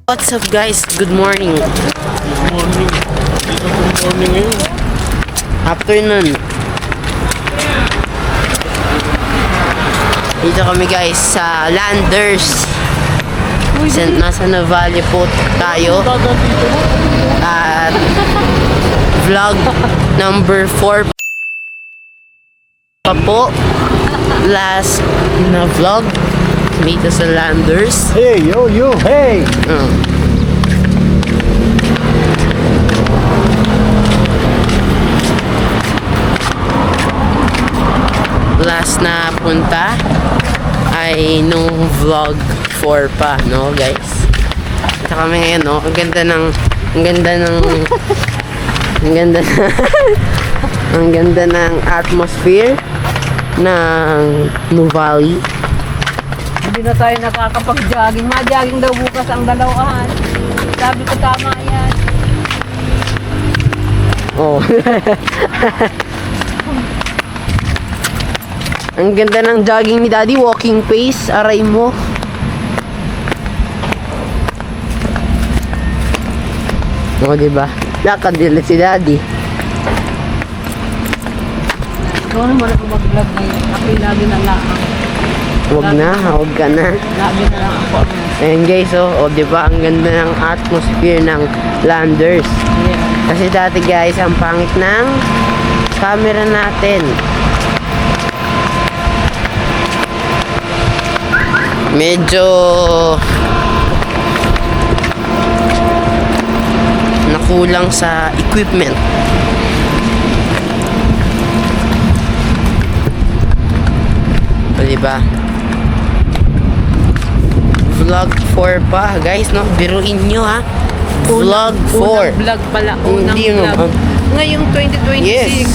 What's up guys? Good morning. Morning. Dito po morning ngayon. Afternoon. Dito kami guys sa Landers. Nasa Navalle po tayo. At vlog number 4 pa po. Last na vlog dito sa Landers. Hey, yo, hey! Last na punta ay nung vlog 4 pa, no guys. Ito kami ngayon, no. Ang ganda ng ang ganda ng atmosphere ng Nuvali. Hindi na tayo nakakapag-jogging. Ma-jogging daw bukas ang dalawahan. Sabi ko tama yan. Oh. Ang ganda ng jogging ni Daddy, walking pace, aray mo. O, diba? Nakadila si Daddy. Ikaw naman ako mag-vlog ngayon. Ako lagi na lang. Huwag ka na. Lagi na lang ako. Ayan guys, oh, diba? Ang ganda ng atmosphere ng Landers. Yeah. Kasi dati guys, ang pangit ng camera natin. Medyo nakulang sa equipment. O, diba? Vlog 4 pa, guys, no? Biruin nyo, ha? Vlog 4. Unang vlog pala. Unang Hindi yun, vlog. Ngayong 2026. Yes.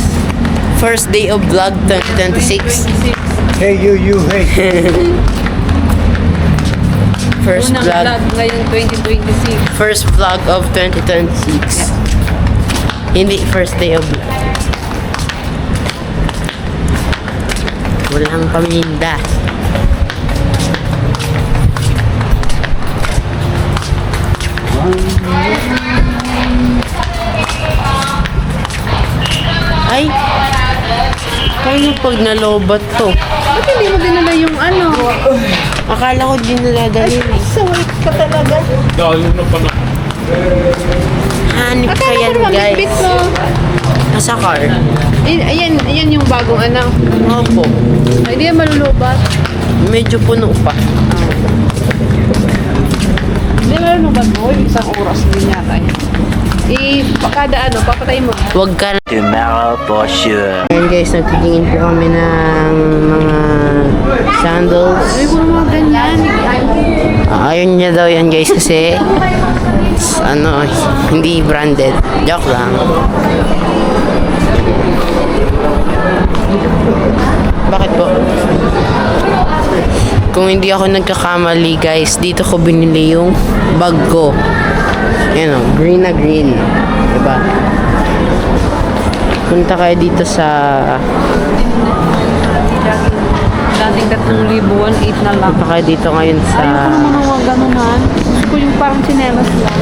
First day of vlog 2026. 2026. Hey, you, hey! First Unang vlog. vlog ngayong 2026. First vlog of 2026. Hindi first day of vlog. Walang paminda. Ay! Paano pag nalobat to? Ba't hindi mo dinala yung ano? Akala ko dinala dali. Sawit ka talaga. Dalo na pa na. Hanip pa Akala yan ko naman guys. bit mo. Nasa car. Ayan yung bagong anak. Opo. Ay, hindi yan malulubat. Medyo puno pa. Hindi malulubat mo. Isang oras din yata yan. Kada ano, papatay mo. Huwag ka na. Tomorrow for sure. Ayan guys, nagtitingin po kami ng mga sandals. Ay, puro mga ganyan. Ayun niya daw yan guys kasi ano, hindi branded. Joke lang. Bakit po? Kung hindi ako nagkakamali guys, dito ko binili yung bag ko. Ayan o, green na green. Diba? Punta kayo dito sa Dating 3,000, 1,800 na lang. punta kayo dito ngayon sa Ayoko naman ang ganunan. Gusto ko yung parang chinelas lang.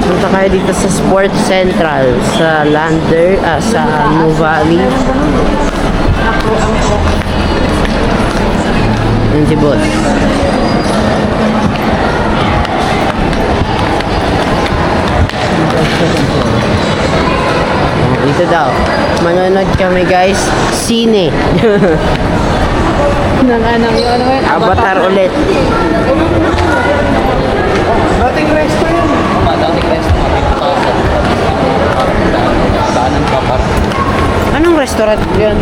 punta kayo dito sa Sports Central sa sa Nuvali. Ako, ang Yung sibot. Dito daw. Manonood kami guys. Sine. nang anang yun. Ano yun? Avatar ulit. Dating resto yun. Anong restaurant yun?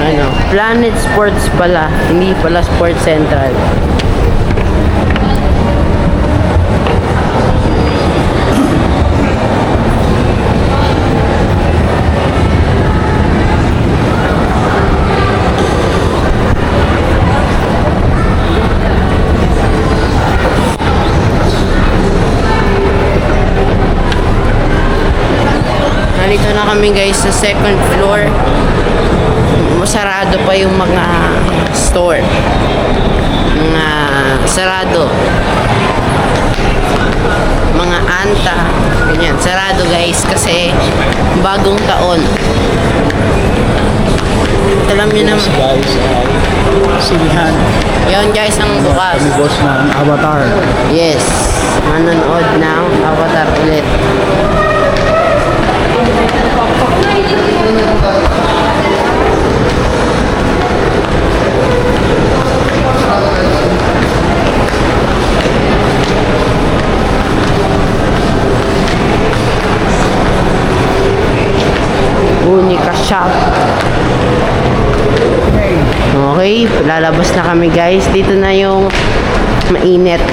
Ano? Planet Sports pala. Hindi pala Sports Central. kami guys sa second floor. Sarado pa yung mga store. Mga sarado. Mga anta. Ganyan. Sarado guys kasi bagong taon. Alam nyo naman. Guys, sinihan. Yun guys ang bukas. Kami boss ng Avatar. Yes. Manonood ng Avatar ulit. Unica Shop. Okay, lalabas na kami guys. Dito na yung mainit.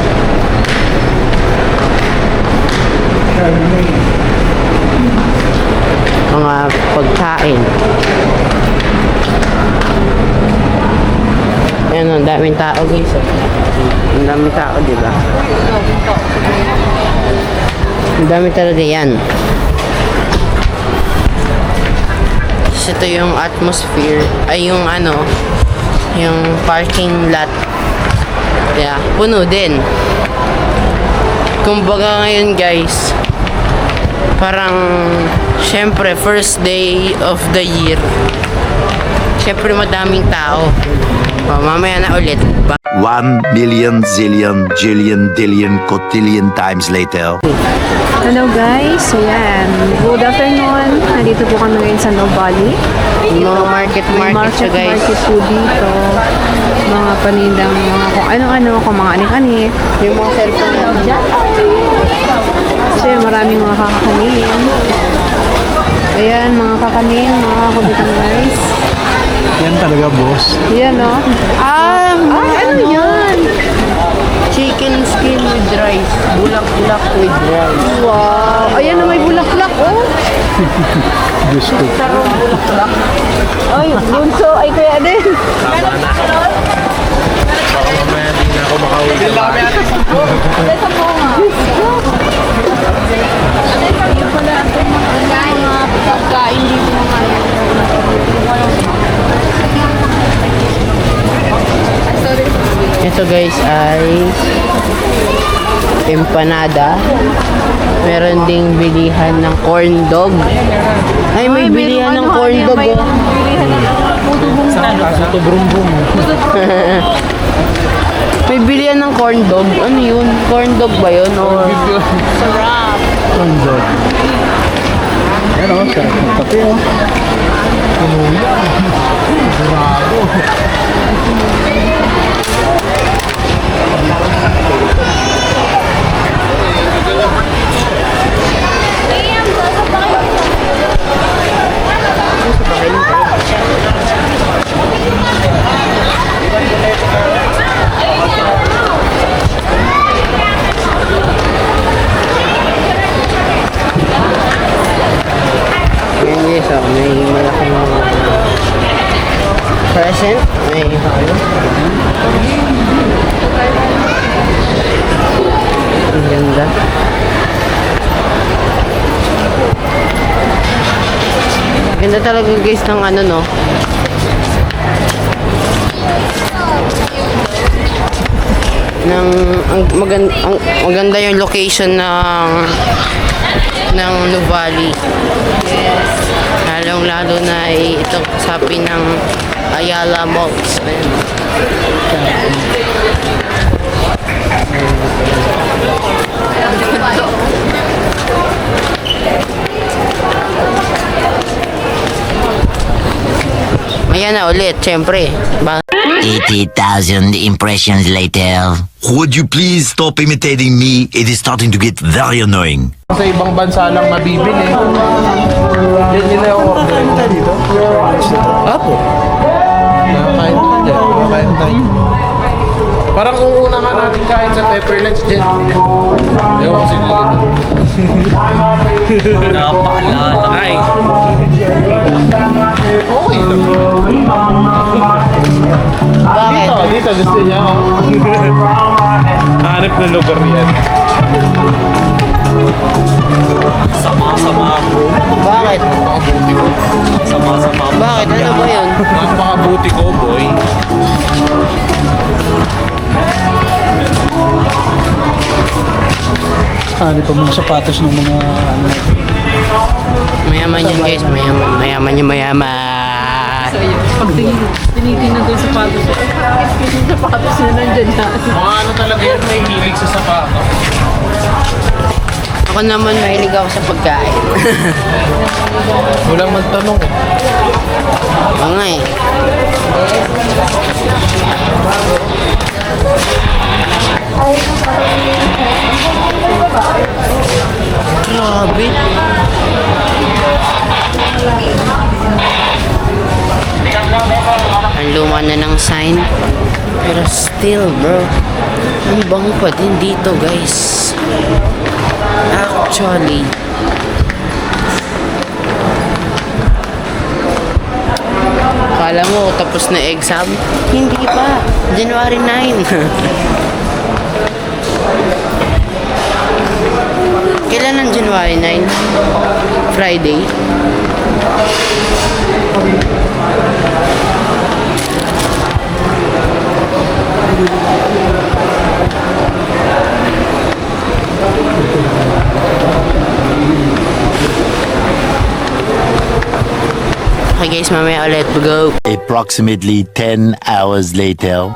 Mga pagkain. Ayan, ang daming tao guys. Ang daming tao, di ba? Ang dami talaga yan. Ito yung atmosphere, ay yung ano, yung parking lot. Yeah, puno din. Kumbaga ngayon guys, parang syempre first day of the year. Syempre madaming tao. Mamaya na ulit. 1 million zillion jillion dillion cotillion times later. Hello guys, so yan. Good afternoon. Nandito po kami ngayon sa Novali. Mga market siya guys. Market po dito. Mga panindang, mga kung ano-ano, kung mga anik-anik. Yung mga cellphone na. So yan, maraming mga kakakanin. Ayan, mga kakanin, mga kakubitan guys. Yan talaga boss. Yan o. Ano yan? Chicken skin with rice. Bulak-bulak with rice. Wow. Ayan na may bulaklak oh. Diyos ko. Sarong bulak-bulak. Ay, bunso. Ay, kaya din. Baka mamaya di na ako makauwi sa bahay. Ito po nga. Ito pala itong mga pagkain dito mga Ito guys ay empanada. Meron ding bilihan ng corn dog. Ay, may bilihan ng corn dog. May Oh. bilihan ng puto bungtan. Kaso to brum-brum. May bilihan ng corn dog. Ano yun? Corn dog ba yun? Or Sarap. Konzo. Yan o, sarap ng kape o. Puno yan. Bravo. Ayan guys, oh, may malaking mga present. May ang ganda. Ganda talaga guys ng ano no. Maganda yung location ng Nuvali. Yes. Lalong-lalo na ito kasapi ng Ayala Malls. Ayan. Ayan na ulit, syempre. 80,000 impressions later. Would you please stop imitating me? It is starting to get very annoying. Sa ibang bansa lang mabibili. Yan yun na yung order nila dito. Apo. Nakakain ka dyan. Nakakain tayo. Parang kung una nga natin kain sa pepper lunch dyan. Ewan ko sila dito. Napaalala. Ay. Okay lang. Bakit? Dito gusto niya. Hanap na lugar yan. Sama-sama ako. Bakit? Napakabuti ko. Sama-sama ako. Bakit? Ano ba yun? Napakabuti ko, boy. Ano pa mga sapatos ng mga ano. Mayaman yun guys, mayaman. Mayaman yun, mayaman. So yun, pag tinitingnan ko yung sapatos, yung sapatos na nandyan na. Mga ano talaga yun, may hilig sa sapatos. Ako naman mahilig ako sa pagkain. Walang magtanong eh. Oo nga eh. Grabe. Ang luma na ng sign. Pero still bro, ang bango pa din dito guys. Actually, kala mo tapos na exam? Hindi pa. January 9. Kailan ang January 9? Friday? Okay guys, mamaya ulit. Go! Approximately 10 hours later.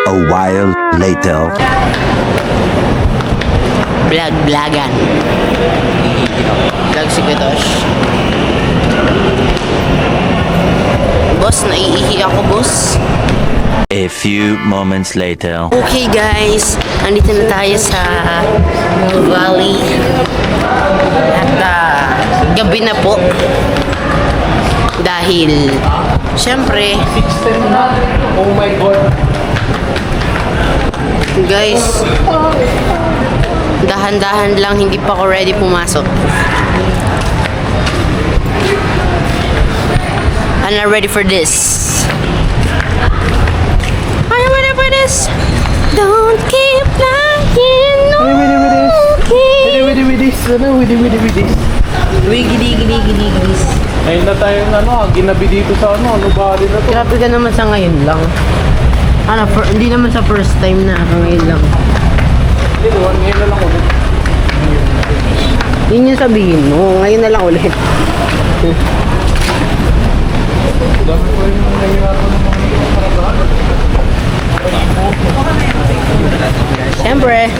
A while later. Vlog-vlogan. Vlog si Katosh. Boss, naiihi ako, boss. A few moments later. Okay guys, andito na tayo sa Valley. At gabi na po. Dahil, syempre, Oh my God. guys, dahan-dahan lang, hindi pa ako ready pumasok. I'm not ready for this. Are you ready for this? Don't keep lying, no. Wigidi-gidi-gidi-gidi. Ngayon na tayo ginabi dito sa bali na to. Grabe ka naman sa ngayon lang. Hindi naman sa first time na, ngayon lang. Hindi, ngayon na lang ulit. Yun yung sabihin mo, ngayon na lang ulit. Dami ko yung nahihirapan ng mga paradahan. Siyempre.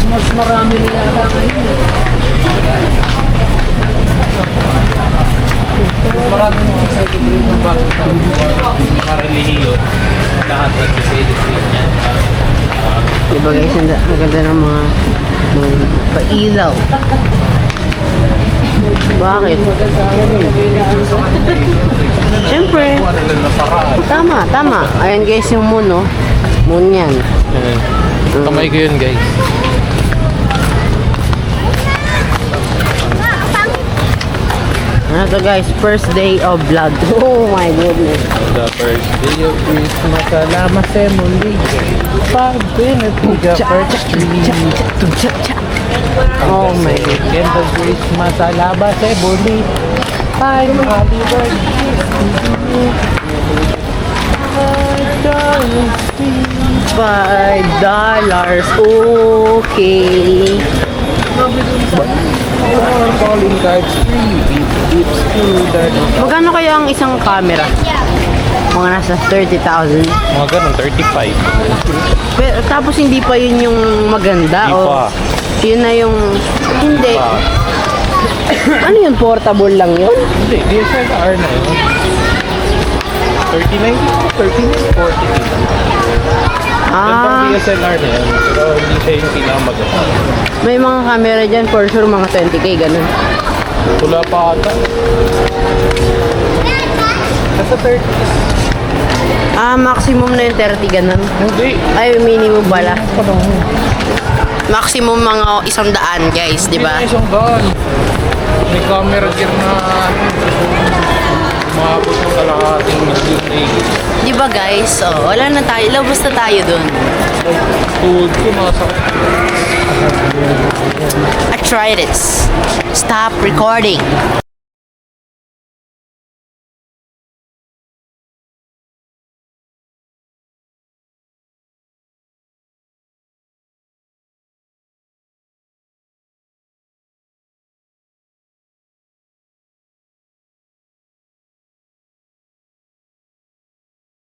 Mas marami nila ngayon. Marami mga excited rin ng bakit para relihiyo. Lahat ng facilities niya. Diba guys, ang ganda ng mga pailaw. Bakit? Siyempre. Tama. Ayan guys yung moon, no? Moon yan. Kamay ko yun, guys. Ano to guys? First day of vlog. Oh my goodness. The first day of Christmas, salamat sa muli. Pag-binatiga first tree. Oh my god. Second of Christmas, salamat sa muli. Happy birthday to you. $5. Okay. Calling cards free. Gifts to the... Magkano kaya ang isang camera? Mga nasa 30,000. Mga ganun, 35. Pero, tapos hindi pa yun yung maganda. Hindi o pa. Yun na yung... Hindi. Ano yun? Portable lang yun? Hindi, DSLR na yun. 39, 40. Ah, DSLR na yun. Pero hindi siya yung pinakamaganda. may mga camera dyan for sure mga 20k ganun. Wala pa ata. Nasa 30s. Ah, maximum na yung 30 ganun. Hindi. Ay, minimum pala. Maximum mga 100 guys, di ba? Hindi na isang daan. May camera gear na umabot ng kalahating million na Di ba guys? Oh, wala na tayo. Labas na tayo dun. tuhod ko nasa... Arthritis. Stop recording.